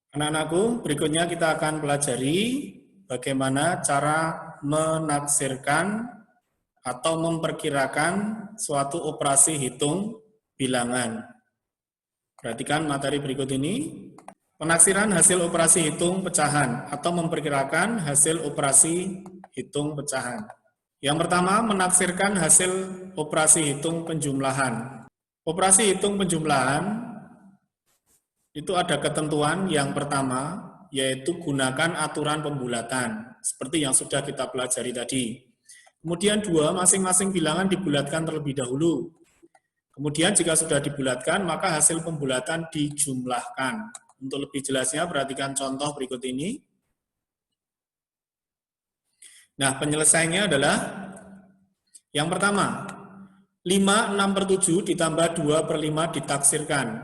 Anak-anakku, berikutnya kita akan pelajari bagaimana cara menaksirkan atau memperkirakan suatu operasi hitung bilangan. Perhatikan materi berikut ini. Penaksiran hasil operasi hitung pecahan atau memperkirakan hasil operasi hitung pecahan. Yang pertama, menaksirkan hasil operasi hitung penjumlahan. Operasi hitung penjumlahan itu ada ketentuan yang pertama, yaitu gunakan aturan pembulatan, seperti yang sudah kita pelajari tadi. Kemudian dua, masing-masing bilangan dibulatkan terlebih dahulu. Kemudian jika sudah dibulatkan, maka hasil pembulatan dijumlahkan. Untuk lebih jelasnya, perhatikan contoh berikut ini. Nah, penyelesaiannya adalah yang pertama, 5/6/7 ditambah 2/5 ditaksirkan.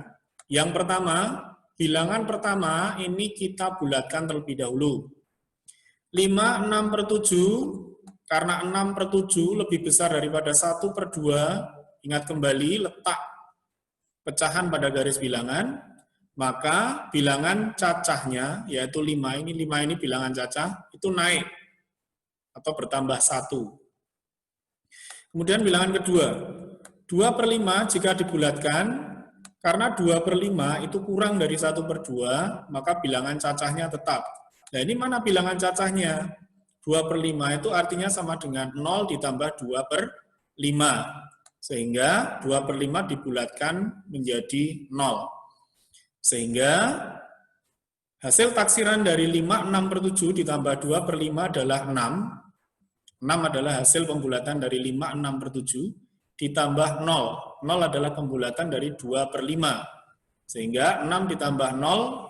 Yang pertama, bilangan pertama ini kita bulatkan terlebih dahulu. 5/6/7, karena 6/7 lebih besar daripada 1/2, ingat kembali letak pecahan pada garis bilangan, maka bilangan cacahnya, yaitu 5 ini bilangan cacah, itu naik atau bertambah 1. Kemudian bilangan kedua, 2/5 jika dibulatkan, karena 2/5 itu kurang dari 1/2, maka bilangan cacahnya tetap. Nah, ini mana bilangan cacahnya? 2/5 itu artinya sama dengan 0 ditambah 2/5. Sehingga 2/5 dibulatkan menjadi 0. Sehingga hasil taksiran dari 5/6/7 ditambah 2/5 adalah 6. 6 adalah hasil pembulatan dari 5/6/7 ditambah 0. 0 adalah pembulatan dari 2/5. Sehingga 6 ditambah 0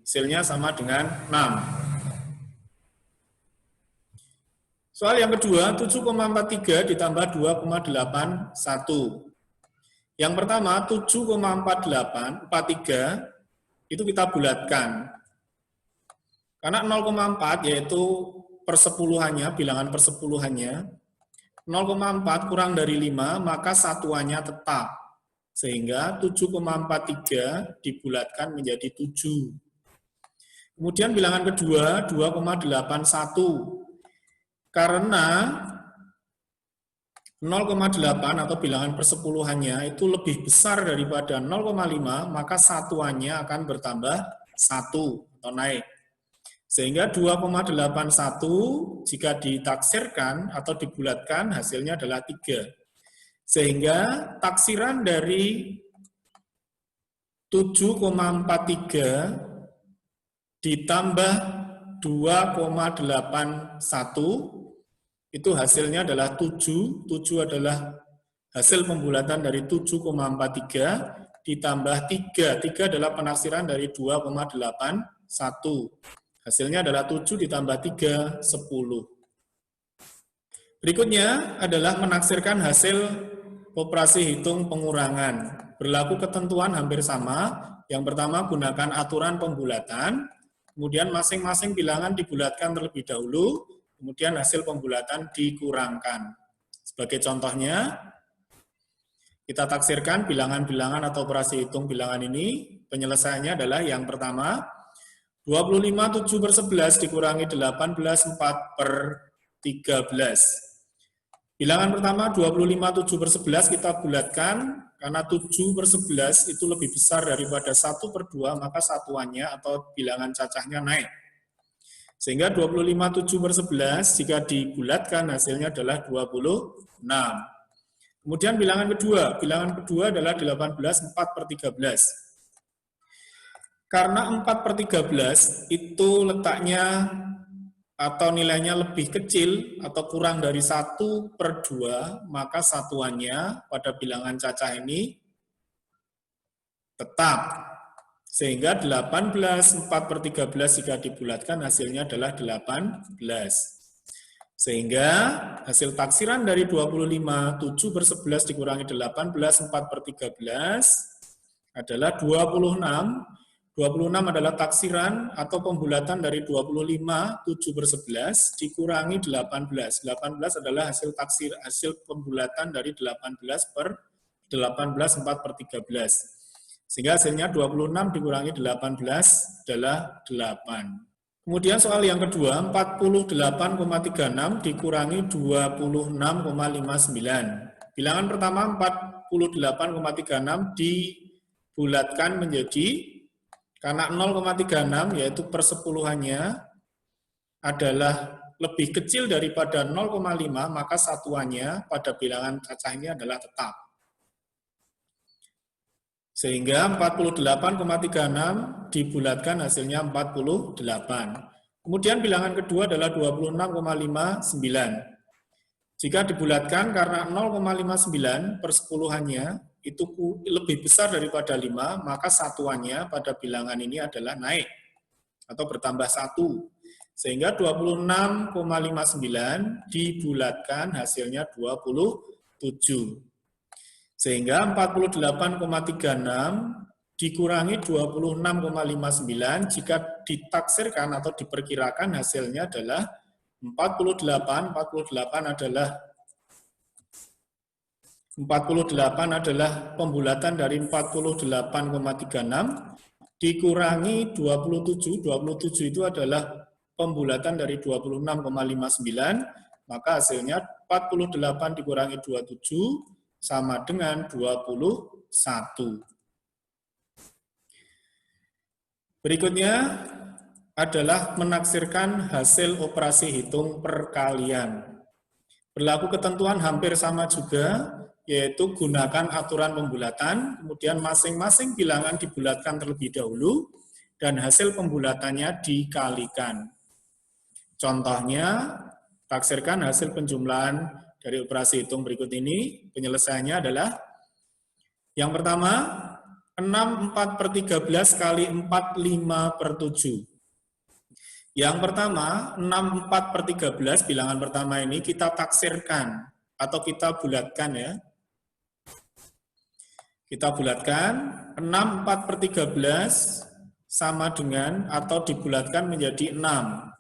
hasilnya sama dengan 6. Soal yang kedua, 7,43 ditambah 2,81. Yang pertama, 7,43 itu kita bulatkan. Karena 0,4 yaitu persepuluhannya, bilangan persepuluhannya, 0,4 kurang dari 5, maka satuannya tetap. Sehingga 7,43 dibulatkan menjadi 7. Kemudian bilangan kedua, 2,81. Karena 0,8 atau bilangan persepuluhannya itu lebih besar daripada 0,5, maka satuannya akan bertambah 1 atau naik. Sehingga 2,81 jika ditaksirkan atau dibulatkan hasilnya adalah 3. Sehingga taksiran dari 7,43 ditambah 2,81 itu hasilnya adalah 7. 7 adalah hasil pembulatan dari 7,43 ditambah 3. 3 adalah penaksiran dari 2,81. Hasilnya adalah 7 ditambah 3, 10. Berikutnya adalah menaksirkan hasil operasi hitung pengurangan. Berlaku ketentuan hampir sama. Yang pertama, gunakan aturan pembulatan. Kemudian masing-masing bilangan dibulatkan terlebih dahulu. Kemudian hasil pembulatan dikurangkan. Sebagai contohnya, kita taksirkan bilangan-bilangan atau operasi hitung bilangan ini. Penyelesaiannya adalah yang pertama, 25/7/11 dikurangi 18/4/13. Bilangan pertama 25/7/11 kita bulatkan, karena 7/11 itu lebih besar daripada 1/2, maka satuannya atau bilangan cacahnya naik. Sehingga 25/7/11 jika dibulatkan hasilnya adalah 26. Kemudian bilangan kedua adalah 18/4/13. Karena 4/13 itu letaknya atau nilainya lebih kecil atau kurang dari 1/2, maka satuannya pada bilangan cacah ini tetap. Sehingga 18/4/13 jika dibulatkan hasilnya adalah 18. Sehingga hasil taksiran dari 25/7/11 dikurangi 18/4/13 adalah 26. 26 adalah taksiran atau pembulatan dari 25/7/11 dikurangi 18. 18 adalah hasil pembulatan dari 18/4/13. Sehingga hasilnya 26 dikurangi 18 adalah 8. Kemudian soal yang kedua, 48,36 dikurangi 26,59. Bilangan pertama 48,36 dibulatkan menjadi, karena 0,36 yaitu persepuluhannya adalah lebih kecil daripada 0,5, maka satuannya pada bilangan cacah ini adalah tetap. Sehingga 48,36 dibulatkan hasilnya 48. Kemudian bilangan kedua adalah 26,59. Jika dibulatkan karena 0,59 persepuluhannya itu lebih besar daripada 5, maka satuannya pada bilangan ini adalah naik atau bertambah 1. Sehingga 26,59 dibulatkan hasilnya 27. Sehingga 48,36 dikurangi 26,59 jika ditaksirkan atau diperkirakan hasilnya adalah 48 adalah pembulatan dari 48,36 dikurangi 27. 27 itu adalah pembulatan dari 26,59, maka hasilnya 48 dikurangi 27 sama dengan 21. Berikutnya adalah menaksirkan hasil operasi hitung perkalian. Berlaku ketentuan hampir sama juga, yaitu gunakan aturan pembulatan, kemudian masing-masing bilangan dibulatkan terlebih dahulu, dan hasil pembulatannya dikalikan. Contohnya, taksirkan hasil penjumlahan dari operasi hitung berikut ini. Penyelesaiannya adalah yang pertama, 6/4/13 kali 4/5/7. Yang pertama, 6/4/13, bilangan pertama ini kita taksirkan atau kita bulatkan ya. Kita bulatkan, 6/4/13 sama dengan atau dibulatkan menjadi 6.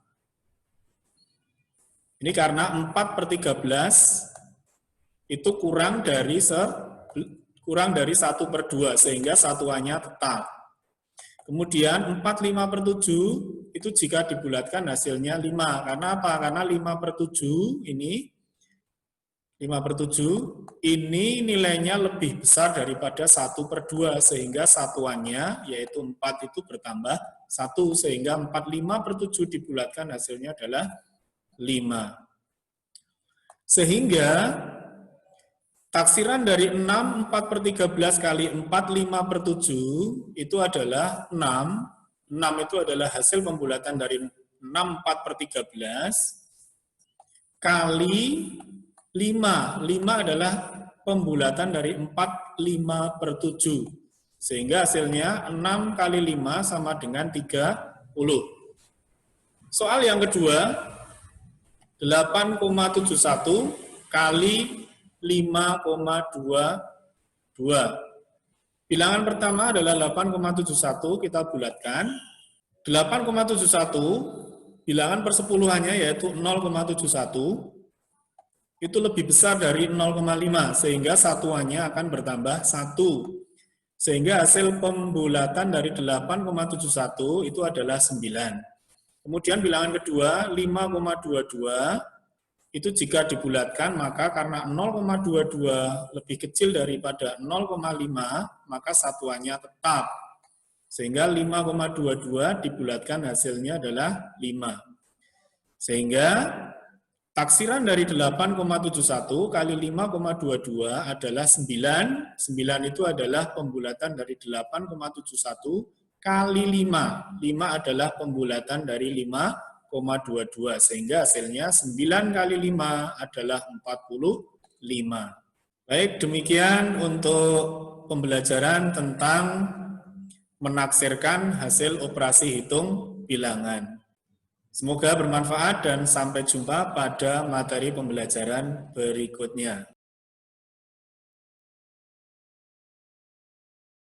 Ini karena 4/13 itu kurang dari 1/2, sehingga satuannya tetap. Kemudian 4/5/7 itu jika dibulatkan hasilnya 5. Karena apa? Karena 5/7 ini nilainya lebih besar daripada 1/2, sehingga satuannya yaitu 4 itu bertambah 1, sehingga 4/5/7 dibulatkan hasilnya adalah 5. Sehingga taksiran dari 6/4/13 kali 4/5/7 itu adalah 6. 6 itu adalah hasil pembulatan dari 6/4/13 kali 5. 5 adalah pembulatan dari 4/5/7. Sehingga hasilnya 6 kali 5 sama dengan 30. Soal yang kedua, 8,71 kali 5,22. Bilangan pertama adalah 8,71, kita bulatkan. 8,71, bilangan persepuluhannya yaitu 0,71, itu lebih besar dari 0,5, sehingga satuannya akan bertambah 1. Sehingga hasil pembulatan dari 8,71 itu adalah 9. Kemudian bilangan kedua, 5,22, itu jika dibulatkan, maka karena 0,22 lebih kecil daripada 0,5, maka satuannya tetap. Sehingga 5,22 dibulatkan hasilnya adalah 5. Sehingga taksiran dari 8,71 kali 5,22 adalah 9. 9 itu adalah pembulatan dari 8,71 kali 5. 5 adalah pembulatan dari 5,22. Sehingga hasilnya 9 kali 5 adalah 45. Baik, demikian untuk pembelajaran tentang menaksirkan hasil operasi hitung bilangan. Semoga bermanfaat dan sampai jumpa pada materi pembelajaran berikutnya.